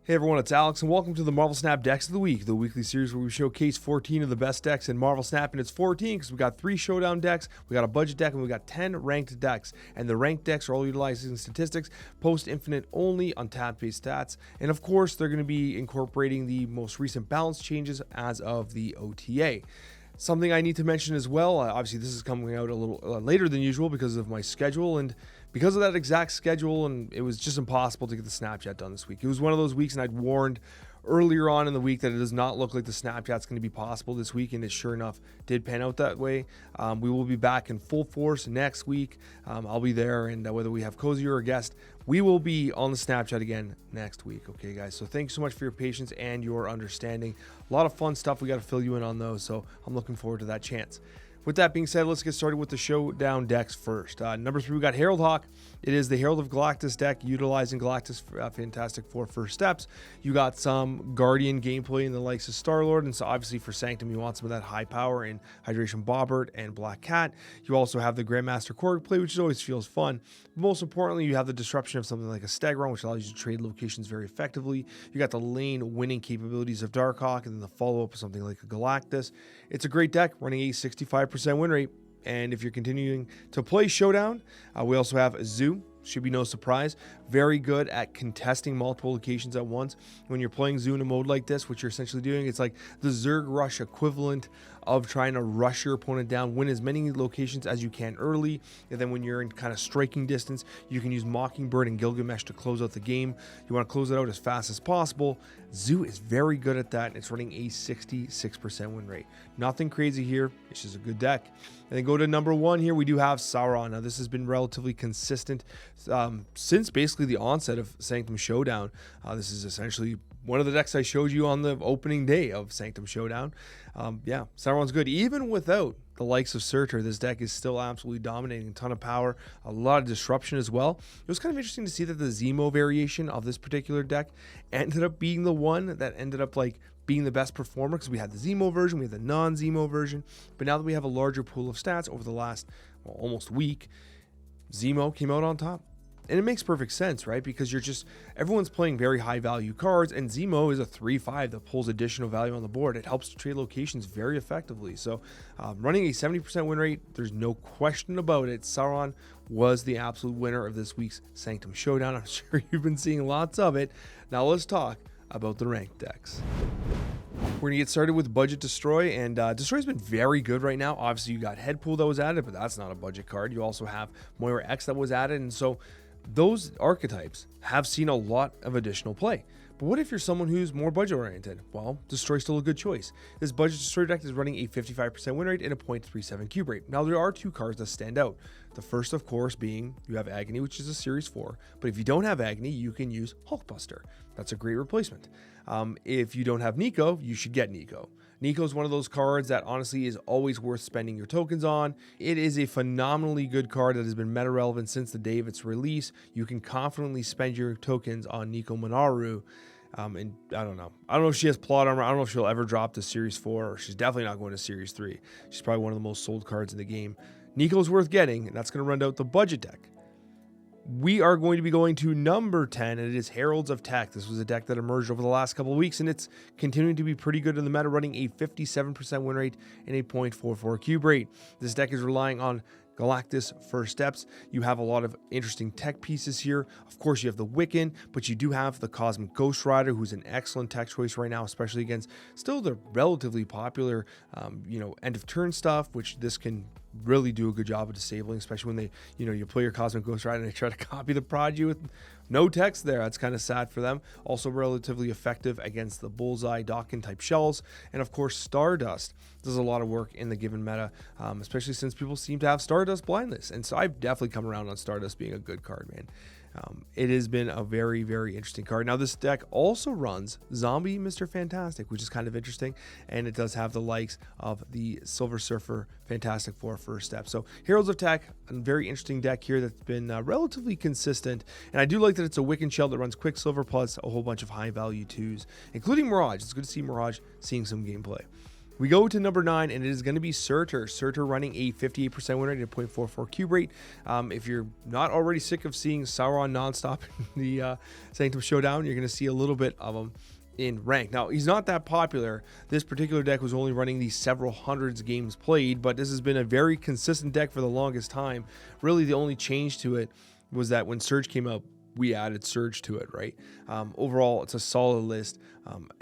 Hey everyone, it's Alex, and welcome to the Marvel Snap Decks of the Week, the weekly series where we showcase 14 of the best decks in Marvel Snap, and it's 14 because we got 3 Showdown decks, we got a budget deck, and we got 10 ranked decks. And the ranked decks are all utilizing statistics, post-infinite only, untapped-based stats, and of course, they're going to be incorporating the most recent balance changes as of the OTA. Something I need to mention as well, obviously this is coming out a little later than usual because of my schedule, and because of that exact schedule, and it was just impossible to get the Snapchat done this week. It was one of those weeks, and I'd warned earlier on in the week that it does not look like the Snapchat's going to be possible this week, and it sure enough did pan out that way. We will be back in full force next week. I'll be there, and whether we have Coccia or a guest, we will be on the Snapchat again next week. Okay, guys, so thanks so much for your patience and your understanding. A lot of fun stuff. We got to fill you in on those, so I'm looking forward to that chance. With that being said, let's get started with the Showdown decks first. Number 3, we got Herald Hawk. It is the Herald of Galactus deck, utilizing Galactus Fantastic Four first steps. You got some Guardian gameplay in the likes of Star-Lord, and so obviously for Sanctum, you want some of that high power in Hydration Bobbert and Black Cat. You also have the Grandmaster Korg play, which always feels fun. But most importantly, you have the disruption of something like a Stegron, which allows you to trade locations very effectively. You got the lane winning capabilities of Darkhawk, and then the follow-up of something like a Galactus. It's a great deck, running a 65% win rate. And if you're continuing to play Showdown, we also have Zoo. Should be no surprise. Very good at contesting multiple locations at once. When you're playing Zoo in a mode like this, what you're essentially doing, it's like the Zerg Rush equivalent of trying to rush your opponent down, win as many locations as you can early, and then when you're in kind of striking distance, you can use Mockingbird and Gilgamesh to close out the game. You want to close it out as fast as possible. Zoo is very good at that. It's running a 66% win rate. Nothing crazy here. It's just a good deck. And then go to number 1 here, we do have Sauron. Now, this has been relatively consistent since basically the onset of Sanctum Showdown. This is essentially one of the decks I showed you on the opening day of Sanctum Showdown. Yeah, Sauron's good. Even without the likes of Surtur, this deck is still absolutely dominating. A ton of power, a lot of disruption as well. It was kind of interesting to see that the Zemo variation of this particular deck ended up being the one that ended up like being the best performer, because we had the Zemo version, we had the non-Zemo version, but now that we have a larger pool of stats over the last almost week, Zemo came out on top. And it makes perfect sense, right? Because everyone's playing very high value cards, and Zemo is a 3/5 that pulls additional value on the board. It helps to trade locations very effectively. So running a 70% win rate, there's no question about it. Sauron was the absolute winner of this week's Sanctum Showdown. I'm sure you've been seeing lots of it. Now let's talk about the ranked decks. We're going to get started with Budget Destroy, and Destroy's been very good right now. Obviously, you got Headpool that was added, but that's not a budget card. You also have Moira X that was added, and so those archetypes have seen a lot of additional play. But what if you're someone who's more budget oriented? Well, Destroy's still a good choice. This Budget Destroy deck is running a 55% win rate and a 0.37 cube rate. Now, there are 2 cards that stand out. The first, of course, being you have Agony, which is a Series 4. But if you don't have Agony, you can use Hulkbuster. That's a great replacement. If you don't have Nico, you should get Nico. Nico is one of those cards that honestly is always worth spending your tokens on. It is a phenomenally good card that has been meta relevant since the day of its release. You can confidently spend your tokens on Nico Minoru. And I don't know if she has plot armor. I don't know if she'll ever drop to Series 4, or she's definitely not going to Series 3. She's probably one of the most sold cards in the game. Nico's worth getting, and that's going to run out the budget deck. We are going to be going to number 10, and it is Heralds of Tech. This was a deck that emerged over the last couple of weeks, and it's continuing to be pretty good in the meta, running a 57% win rate and a 0.44 cube rate. This deck is relying on Galactus first steps. You have a lot of interesting tech pieces here. Of course, you have the Wiccan, but you do have the Cosmic Ghost Rider, who's an excellent tech choice right now, especially against still the relatively popular, end of turn stuff, which this can really do a good job of disabling, especially when they, you play your Cosmic Ghost Rider and they try to copy the Prodigy with no text there. That's kind of sad for them. Also relatively effective against the Bullseye, Dawkin type shells. And of course, Stardust does a lot of work in the given meta, especially since people seem to have Stardust blindness. And so I've definitely come around on Stardust being a good card, man. It has been a very, very interesting card. Now, this deck also runs Zombie Mr. Fantastic, which is kind of interesting, and it does have the likes of the Silver Surfer Fantastic Four first step. So, Heralds of Tech, a very interesting deck here that's been relatively consistent, and I do like that it's a Wiccan shell that runs Quicksilver plus a whole bunch of high-value 2s, including Mirage. It's good to see Mirage seeing some gameplay. We go to number 9, and it is going to be Surtur. Surtur running a 58% win rate and a 0.44 cube rate. If you're not already sick of seeing Sauron nonstop in the Sanctum Showdown, you're going to see a little bit of him in rank. Now, he's not that popular. This particular deck was only running these several hundreds of games played, but this has been a very consistent deck for the longest time. Really, the only change to it was that when Surge came out, we added Surge to it, right? Overall, it's a solid list.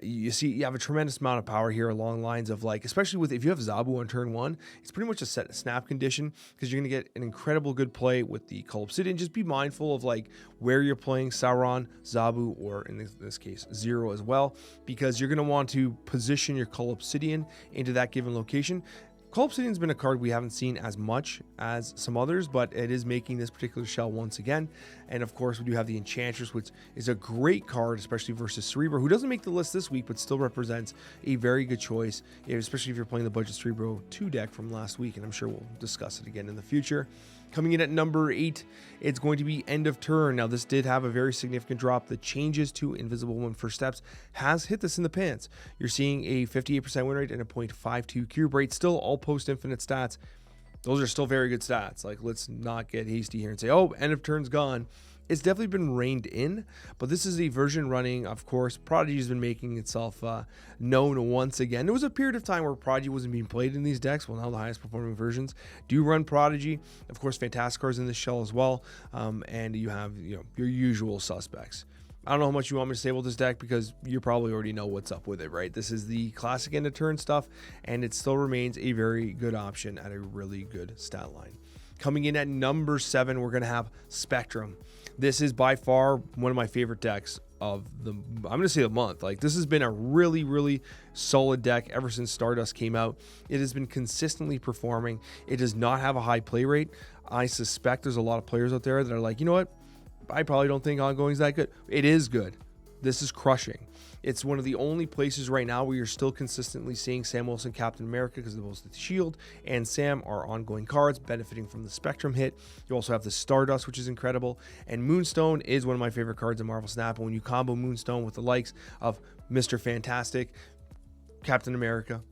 You see, you have a tremendous amount of power here along lines of like, especially with, if you have Zabu on turn 1, it's pretty much a set snap condition because you're going to get an incredible good play with the Cull Obsidian. Just be mindful of like where you're playing Sauron, Zabu, or in this case, Zero as well, because you're going to want to position your Cull Obsidian into that given location. Cull Obsidian's been a card we haven't seen as much as some others, but it is making this particular shell once again. And of course, we do have the Enchantress, which is a great card, especially versus Cerebro, who doesn't make the list this week, but still represents a very good choice, especially if you're playing the Budget Cerebro 2 deck from last week, and I'm sure we'll discuss it again in the future. Coming in at number 8, it's going to be End of Turn. Now, this did have a very significant drop. The changes to Invisible Woman First Steps has hit this in the pants. You're seeing a 58% win rate and a 0.52 cube rate. Still all post-infinite stats. Those are still very good stats. Like, let's not get hasty here and say, oh, End of Turn's gone. It's definitely been reined in, but this is a version running, of course. Prodigy has been making itself known once again. There was a period of time where Prodigy wasn't being played in these decks. Well, now the highest performing versions do run Prodigy. Of course, Fantastic cards in this shell as well, and you have your usual suspects. I don't know how much you want me to say about this deck because you probably already know what's up with it, right? This is the classic end of turn stuff, and it still remains a very good option at a really good stat line. Coming in at number 7, we're going to have Spectrum. This is by far one of my favorite decks of I'm going to say the month. Like, this has been a really, really solid deck ever since Stardust came out. It has been consistently performing. It does not have a high play rate. I suspect there's a lot of players out there that are like, you know what? I probably don't think ongoing is that good. It is good. This is crushing. It's one of the only places right now where you're still consistently seeing Sam Wilson, Captain America, because of both the Shield and Sam are ongoing cards benefiting from the Spectrum hit. You also have the Stardust, which is incredible, and Moonstone is one of my favorite cards in Marvel Snap. And when you combo Moonstone with the likes of Mr. Fantastic, Captain America,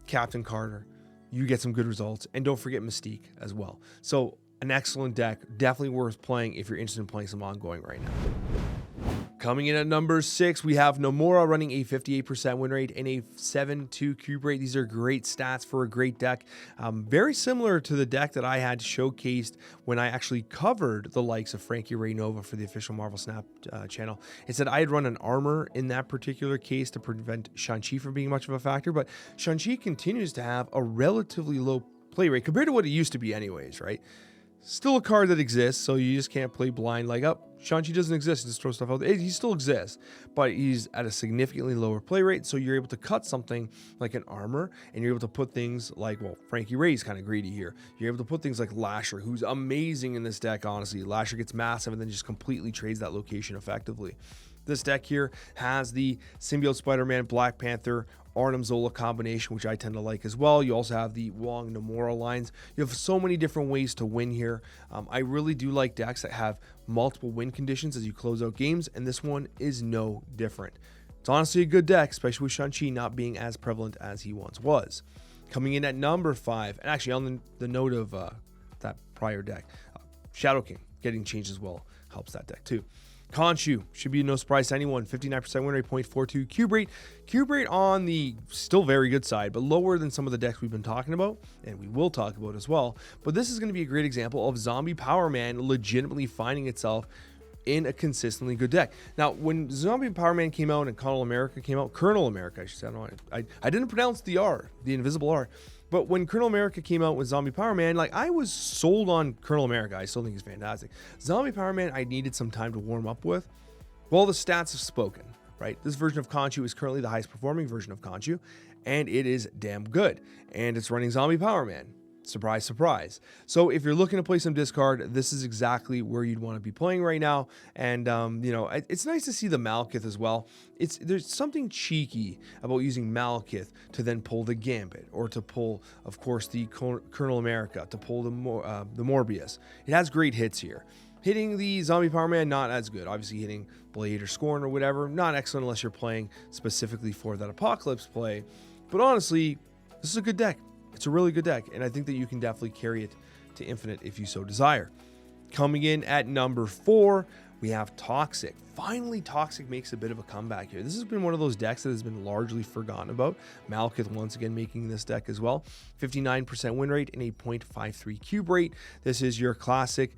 Captain Carter, you get some good results. And don't forget Mystique as well. So an excellent deck, definitely worth playing if you're interested in playing some ongoing right now. Coming in at number 6, we have Namora running a 58% win rate and a 7.2 cube rate. These are great stats for a great deck. Very similar to the deck that I had showcased when I actually covered the likes of Frankie Ray Nova for the official Marvel Snap channel. It said I had run an armor in that particular case to prevent Shang-Chi from being much of a factor, but Shang-Chi continues to have a relatively low play rate compared to what it used to be anyways, right? Still a card that exists, so you just can't play blind like, oh, Shang-Chi doesn't exist, just throw stuff out there. He still exists, but he's at a significantly lower play rate, so you're able to cut something like an armor, and you're able to put things like, well, Frankie Ray's kind of greedy here. You're able to put things like Lasher, who's amazing in this deck, honestly. Lasher gets massive and then just completely trades that location effectively. This deck here has the Symbiote Spider-Man, Black Panther, Arnim Zola combination, which I tend to like as well. You also have the Wong Namora lines. You have so many different ways to win here. I really do like decks that have multiple win conditions as you close out games, and this one is no different. It's honestly a good deck, especially with Shang-Chi not being as prevalent as he once was. Coming in at number 5, and actually on the note of that prior deck, Shadow King getting changed as well helps that deck too. Khonshu should be no surprise to anyone. 59% win rate, 0.42 cube rate. Cube rate on the still very good side, but lower than some of the decks we've been talking about, and we will talk about as well. But this is going to be a great example of Zombie Power Man legitimately finding itself in a consistently good deck. Now, when Zombie Power Man came out and Colonel America came out, Colonel America, I should say, I didn't pronounce the R, the invisible R. But when Colonel America came out with Zombie Power Man, like, I was sold on Colonel America. I still think he's fantastic. Zombie Power Man, I needed some time to warm up with. Well, the stats have spoken, right? This version of Khonshu is currently the highest performing version of Khonshu, and it is damn good. And it's running Zombie Power Man. Surprise, surprise. So if you're looking to play some discard, this is exactly where you'd want to be playing right now. And, it's nice to see the Malekith as well. There's something cheeky about using Malekith to then pull the Gambit, or to pull, of course, the Colonel America, to pull the Morbius. It has great hits here. Hitting the Zombie Power Man, not as good. Obviously, hitting Blade or Scorn or whatever, not excellent unless you're playing specifically for that Apocalypse play. But honestly, this is a good deck. It's a really good deck, and I think that you can definitely carry it to Infinite if you so desire. Coming in at number 4, we have Toxic. Finally, Toxic makes a bit of a comeback here. This has been one of those decks that has been largely forgotten about. Malekith once again making this deck as well. 59% win rate and a 0.53 cube rate. This is your classic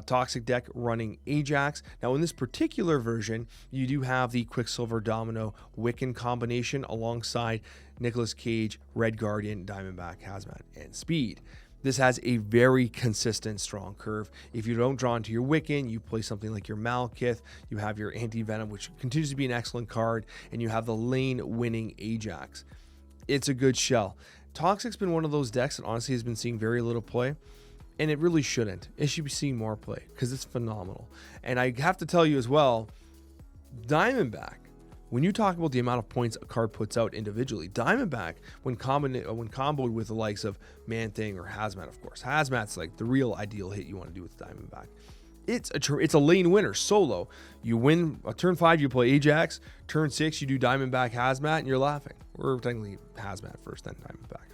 Toxic deck running Ajax. Now in this particular version, you do have the Quicksilver Domino Wiccan combination alongside Nicolas Cage, Red Guardian, Diamondback, Hazmat, and Speed. This has a very consistent, strong curve. If you don't draw into your Wiccan, you play something like your Malekith, you have your Anti-Venom, which continues to be an excellent card, and you have the lane-winning Ajax. It's a good shell. Toxic's been one of those decks that honestly has been seeing very little play, and it really shouldn't. It should be seeing more play, because it's phenomenal. And I have to tell you as well, Diamondback, when you talk about the amount of points a card puts out individually, Diamondback, when comboed with the likes of Man-Thing or Hazmat, of course. Hazmat's like the real ideal hit you want to do with Diamondback. It's a lane winner solo. You win turn 5, you play Ajax. Turn 6, you do Diamondback, Hazmat, and you're laughing. Or technically Hazmat first, then Diamondback.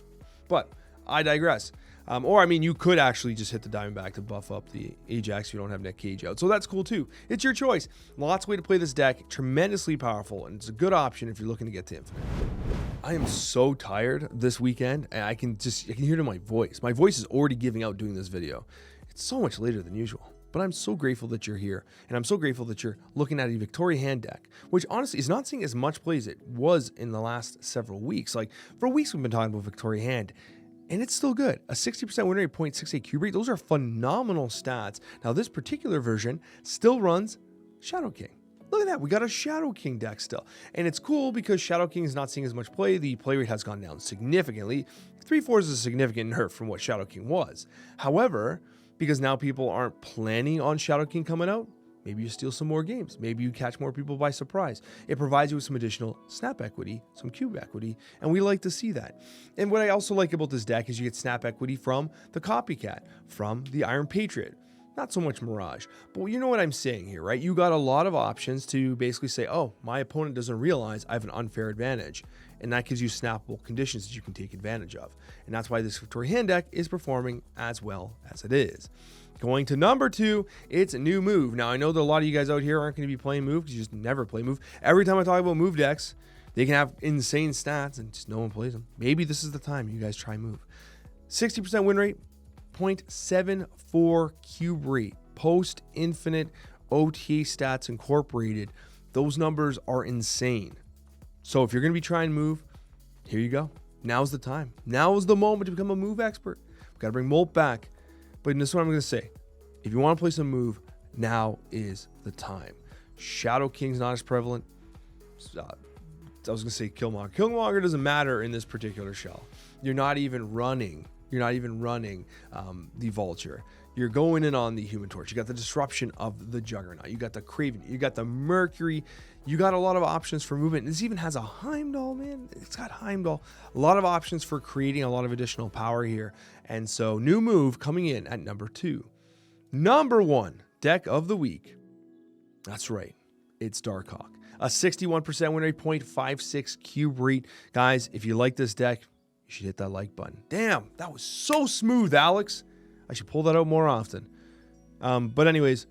But I digress. Or, I mean, you could actually just hit the Diamondback to buff up the Ajax if you don't have Net Cage out. So that's cool, too. It's your choice. Lots of way to play this deck. Tremendously powerful, and it's a good option if you're looking to get to Infinite. I am so tired this weekend, and I can hear it in my voice. My voice is already giving out doing this video. It's so much later than usual. But I'm so grateful that you're here, and I'm so grateful that you're looking at a Victoria Hand deck, which honestly is not seeing as much play as it was in the last several weeks. Like, for weeks we've been talking about Victoria Hand, and it's still good. A 60% win rate, 0.68 cube rate. Those are phenomenal stats. Now, this particular version still runs Shadow King. Look at that. We got a Shadow King deck still. And it's cool because Shadow King is not seeing as much play. The play rate has gone down significantly. 3/4 is a significant nerf from what Shadow King was. However, because now people aren't planning on Shadow King coming out, maybe you steal some more games. Maybe you catch more people by surprise. It provides you with some additional snap equity, some cube equity, and we like to see that. And what I also like about this deck is you get snap equity from the Copycat, from the Iron Patriot. Not so much Mirage, but you know what I'm saying here, right? You got a lot of options to basically say, oh, my opponent doesn't realize I have an unfair advantage. And that gives you snappable conditions that you can take advantage of. And that's why this Victoria Hand deck is performing as well as it is. Going to number 2, it's a new move. Now, I know that a lot of you guys out here aren't going to be playing move because you just never play move. Every time I talk about move decks, they can have insane stats and just no one plays them. Maybe this is the time you guys try move. 60% win rate, 0.74 cube rate, post-infinite OTA stats incorporated. Those numbers are insane. So if you're going to be trying move, here you go. Now's the time. Now is the moment to become a move expert. We've got to bring Molt back. But this is what I'm going to say. If you want to play some move, now is the time. Shadow King's not as prevalent. I was going to say Killmonger. Killmonger doesn't matter in this particular shell. You're not even running the Vulture. You're going in on the Human Torch. You got the disruption of the Juggernaut. You got the Craven. You got the Mercury. You got a lot of options for movement. This even has a Heimdall, man. It's got Heimdall. A lot of options for creating a lot of additional power here. And so, new move coming in at number 2. Number 1 deck of the week. That's right. It's Darkhawk. A 61% win rate, 0.56 cube rate. Guys, if you like this deck, you should hit that like button. Damn, that was so smooth, Alex. I should pull that out more often. But anyways,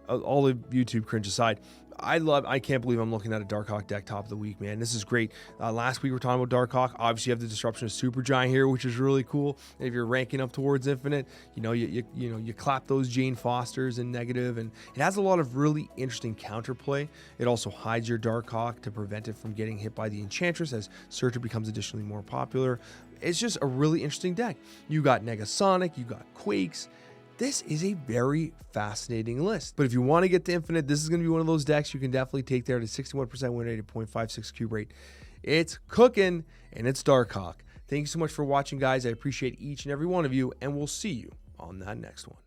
all the YouTube cringe aside, I can't believe I'm looking at a Darkhawk deck top of the week, man. This is great. Last week we were talking about Darkhawk. Obviously, you have the disruption of Supergiant here, which is really cool. And if you're ranking up towards Infinite, you clap those Jane Fosters in negative, and it has a lot of really interesting counterplay. It also hides your Darkhawk to prevent it from getting hit by the Enchantress as Surtur becomes additionally more popular. It's just a really interesting deck. You got Negasonic, you got Quakes. This is a very fascinating list. But if you want to get to Infinite, this is going to be one of those decks you can definitely take there to 61% win rate at 0.56 cube rate. It's cooking, and it's Darkhawk. Thank you so much for watching, guys. I appreciate each and every one of you, and we'll see you on that next one.